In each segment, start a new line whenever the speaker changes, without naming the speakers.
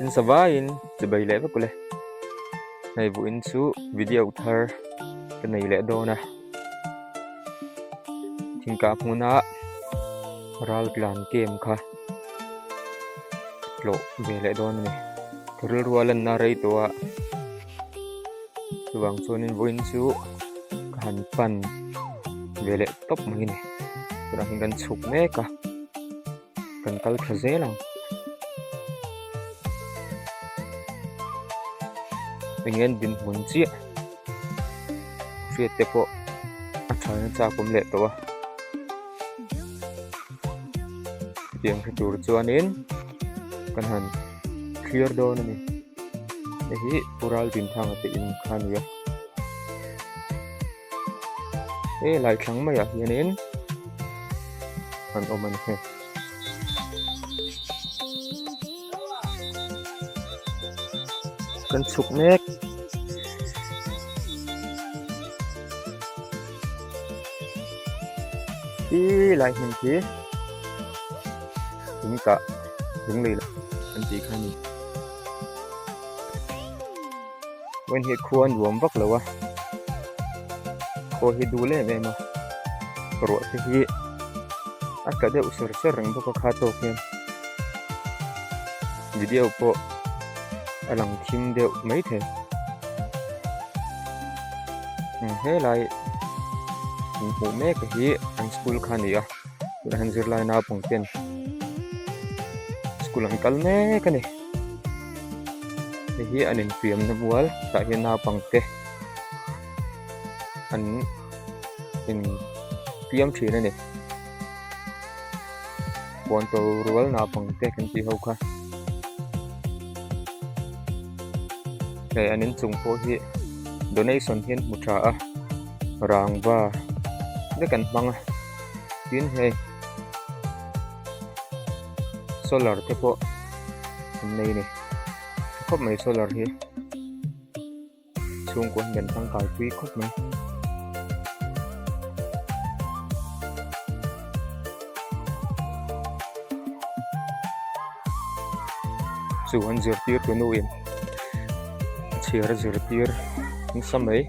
in savain de bai le kule nei bu in chu video thar ke nei le do na thingka phuna ral klan game kha lo ve le do ni thurul rualan na rei to a chuang chuan in bu in chu han pan ve le top mai ni ra hin kan chuk me ka kan kal khaze lang ingin din mun chi fiat te po athana cha kum le to tiang tur chuan in kan han clear do na ni hi pural din thang ate in khan ya lai thlang mai a hian in han oman he kan chuk mek lại hình thế chúng ta đứng đây là anh chị khai nhìn when he khuôn ruộng vắt là wa ko he du le me ma ro te hi aka de usur sir rang ko kha to ken video po alang thim de mấy thế he lại hú mẹ cái hi anh school khan ya rồi han zir lai na pong ten school ang kal me ka ni hi anin fiam na bual ta hi na pang te an in fiam thi na ni bon to rual na pang te kan ti ho kha này anin chung po hi donation hin mutra a rang va để cần băng tiến hay solar thế po này này khóc mấy solar hi chung của nhận tăng cài quý khóc mấy dù hắn dừa tiệt của nuôi chia ra dừa tiệt những sao mấy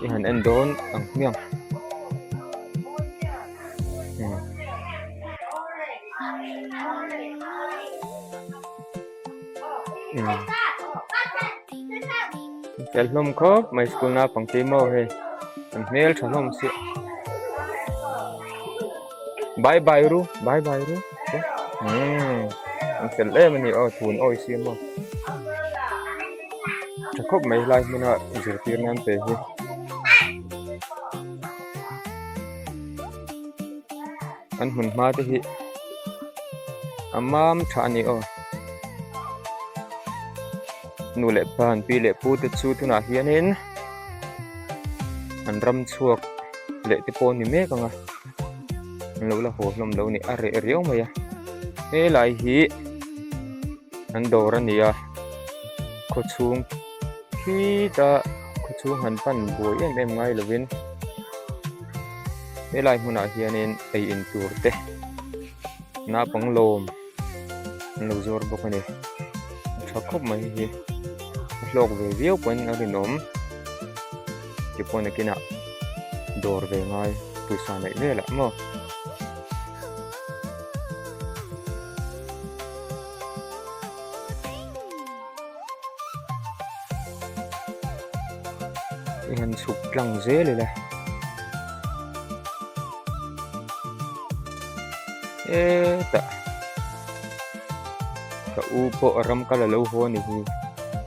thì hắn ăn đón ăn miếng cái lồng khóc mấy school na bằng tiếng màu hay mail cho lồng xí bye bye ru cái lẽ mình ở thôn oi xí mà cho khóc mấy like mình ở giữa tiền nam về hi anh hùn ma thì amam thani o nu le pan pi le pu te chu tu na hian in an ram chuak le te pon ni me ka nga lo la ho hlom lo ni are riau maya e lai hi an dor ani a kho chung khi ta kho chung han pan boi em ngai lovin e lai huna hian in ei in tur te na pang lom lo zor bok ani thakop mai hi log về viu quen ở bên nôm cái point này kia nè đổ về ngay từ sáng này về lắm mà anh sụp lăng dễเลยnày ê ta ka upo ram kala lâu ho ni hi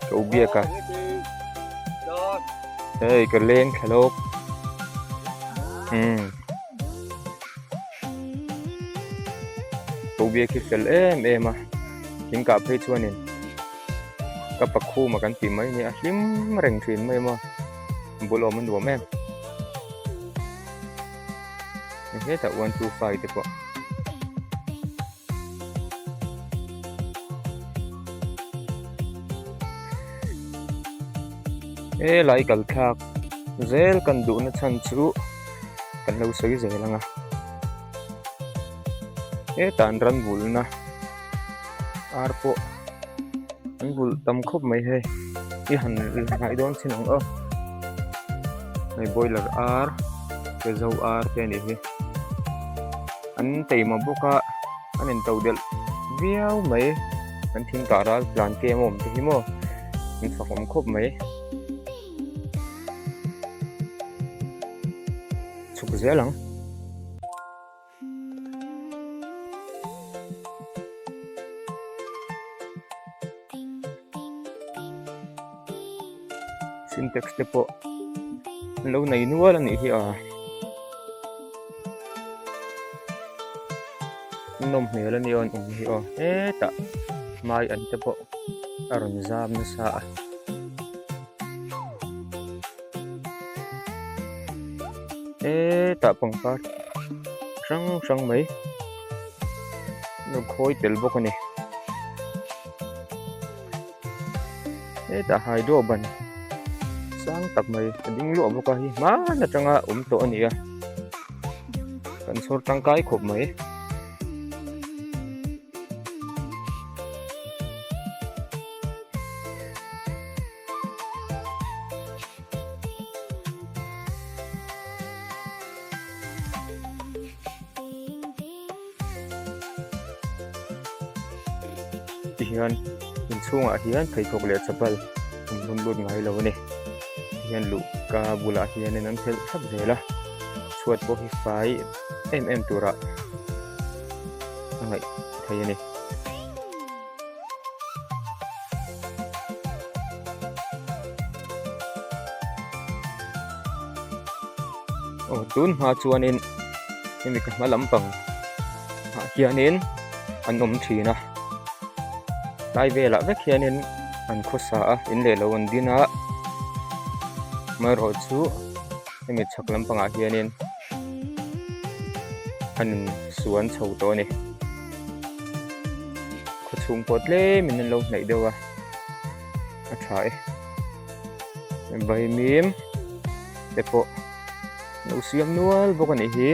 ka ubia ka hey ka leng khalok ka ubia ki fel em à king ka phei chuanin ka pakhu ma kan ti mai ni a hlim reng thin mai ma bulo man duam em he ta 125 te po e lại kal thak zel kan du na chan chu kan lo sei zel anga e tan ran bul na arpo an vul tam khop mai he I han hai don sinang o mai boiler ar ke zo ar te ni hi an tei ma boka an in tau del viau mai an thing ta ral plan ke mom te hi mo in sakom khop mai chuk zelang syntax te po lo nei nual ani hi a nom hmel ani on hi o ta mai an te po aron zam na sa ta pangpar sang mai no khoi tel bok ani ta hai do ban sang tak mai ding lo boka hi ma na tanga to ani a kan sor tangkai khop mai hian in chunga hian thei thok le chapal mun lut ngai lo ni hian lu ka bula hian an thel thap zela chuat bo hi fai tura ngai thei ni tun ha chuanin mi ka malam pang hianin an thina lai vela vek hianin an khosa in le lo an dina mar ho chu mi chaklam panga hianin an suan chho to ni khochung pot le min lo nei dewa a thai bai mim tepo no siam nual bokani hi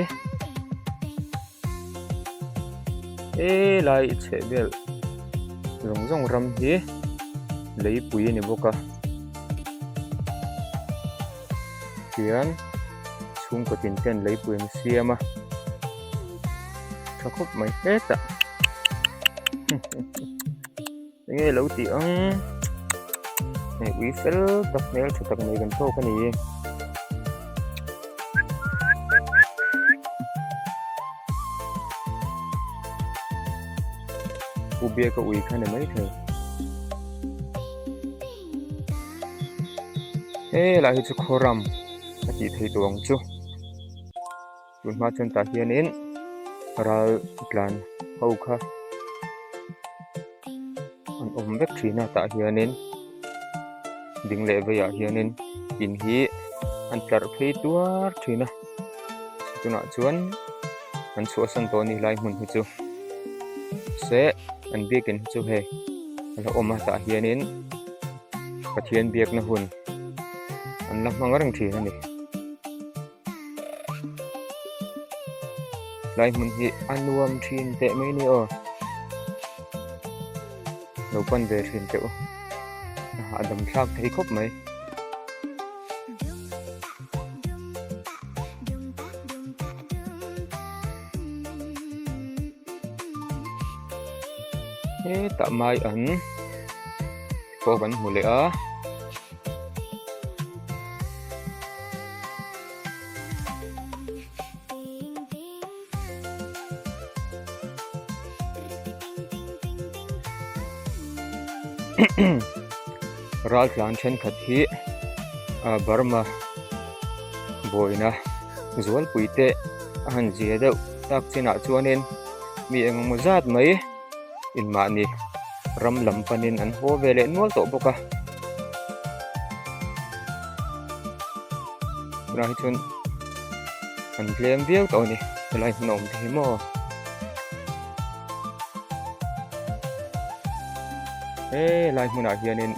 lai che bel rong ram hi lấy pui ni boka hian chung ko tin ten lấy pui siama khop mai ta nghe lâu ti này ui fel tak mel chu tak mai gan to ka ni ubia ka ui khane mai the lại hi chu khoram a ti thei tuang chu tun ma chon ta hianin ral plan ho kha an vek thina ta hianin ding le ve ya hianin in hi an tlar phei tuar thina tuna chuan an chu san to ni lai mun hu chu se an biakin chu he ala oma ta hianin pathian biak na hun an lam mangarang thina ni lai mun hi anuam thin te mai ni o no pan ve thin te o adam thak thei khop mai ta mai an ko ban hule a ral tlan then khat hi Burma boina zual puite han zia deuh tak china chuanin mi engemaw mo zat mai in ma ni ram lam panin an ho vele nual to boka rai chun an klem viau to ni lai nom thi mo lai huna hianin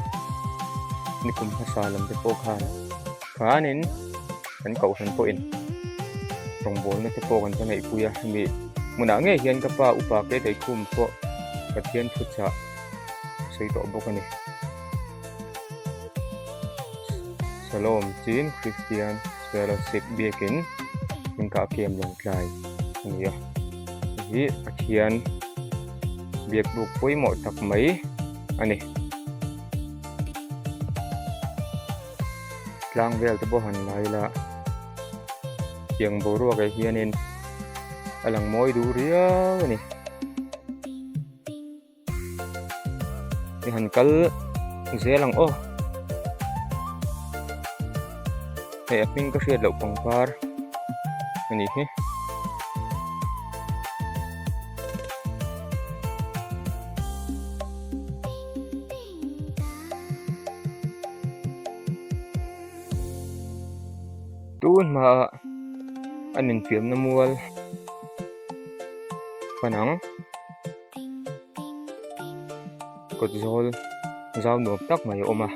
nikum hasalam te po khanin an kau han po in tong bol na te po kan tangai puya mi muna nge hian ka pa upa ke dei khum po pathian thucha sei to bokani Shalom Jean Christian Fellowship Biakin min ka kem long tlai ni ya hi pathian biak du poi mo tak mai ani tlang vel te bo han lai la yang boru ka hianin alang moi du ria ni ni han kal zelang o he aping ka hriat lo pangpar ani hi tun ma anin fiam na mual panang kot zol zau nuam tak mai oma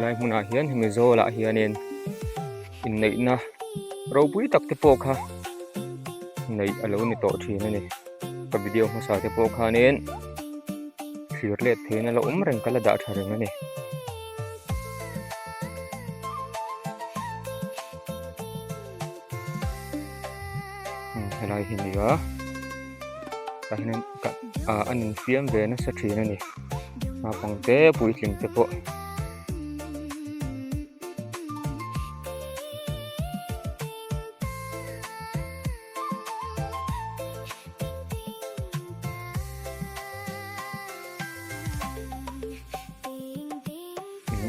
lai huna hian hemi zola hianin in nei na ro pui tak te pok ha nei alo ni to thin ani ka video ma sa te pok ha nen thlir le theina lo reng kala da thareng ani helai hin ya ka hinan ka an fiam ve na sa thin ani ma pangte pui tling te po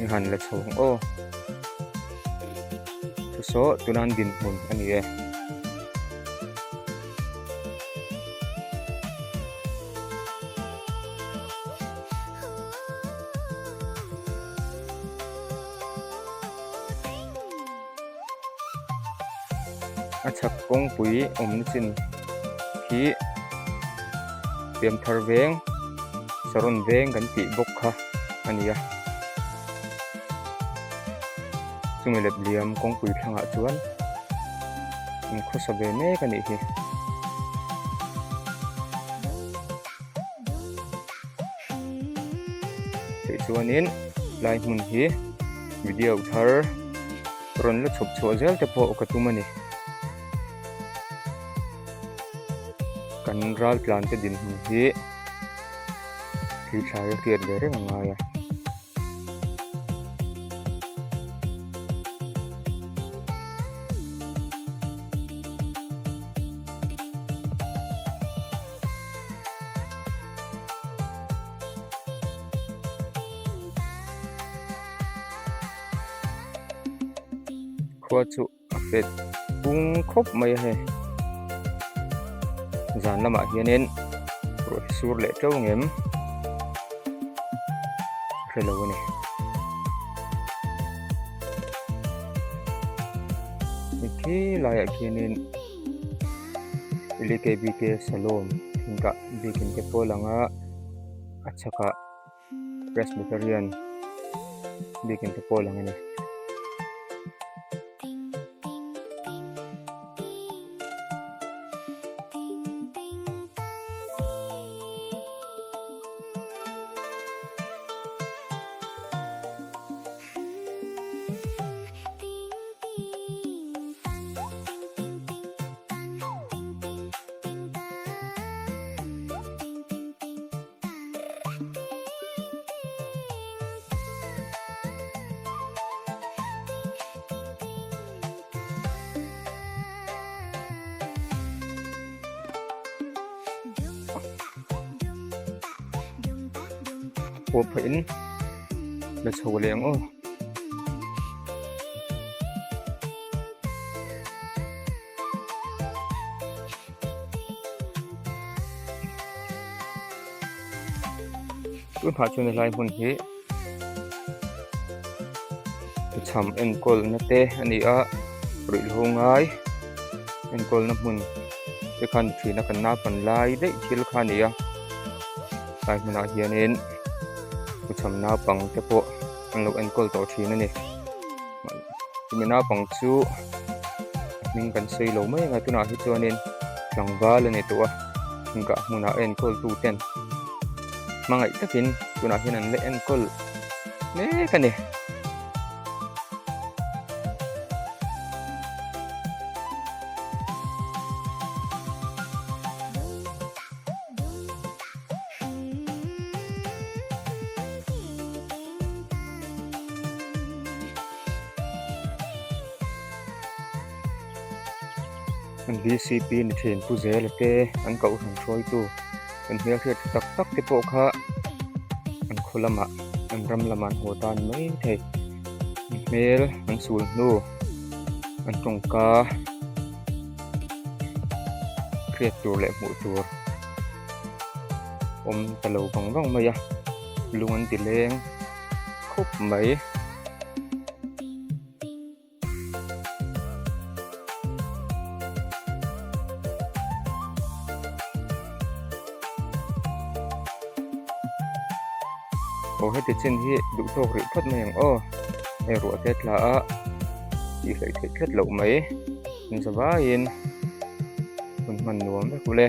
han la chong o so tunan din mun ani e achak kong pui chin hi piam thar veng saron veng kan ti bok kha ania chumi lep liam kong pui thanga chuan in khosa be me ka ni hi te chuanin lai mun hi video thar ron la chhup chho zel te po ka tumani kan ral plan te din hi thi thlai tiat le re nga ya khua chu apet pung khop mai he zan lama hianin ro sur le tau ngem khelo ni iki laya hianin LKBK Salom hingga bikin ke polanga achaka Presbyterian bikin ke polanga ni Hộp phỉnh là sầu liền ô cứ phá chun lại hồn hi chăm en col na te ani a rui lo ngai en col na mun te khan thi na kan na pan lai dei thil khan ia tai huna hianin cham na pang te po an lo en col to thi na ni mi na pang chu min kan sei lo mai nga tu na hi chuanin tlang wal ani to a hinga huna en col tu ten mangai takin tuna hian an le en kol me kani an VCP ni then pu zel te an kau thang throi tu an hmel thiat tak tak te pawh kha an khulama an ram laman ho tan mai thei hmel an sul nu an tongka kriat tur le hmuh tur om talo bang bang maya lung an ti leng khop mai o heti chen hi du tok ri phat mai ang o e ro te tla a ti hlai thei khet lo mai in zawa in hun man nuam ve kule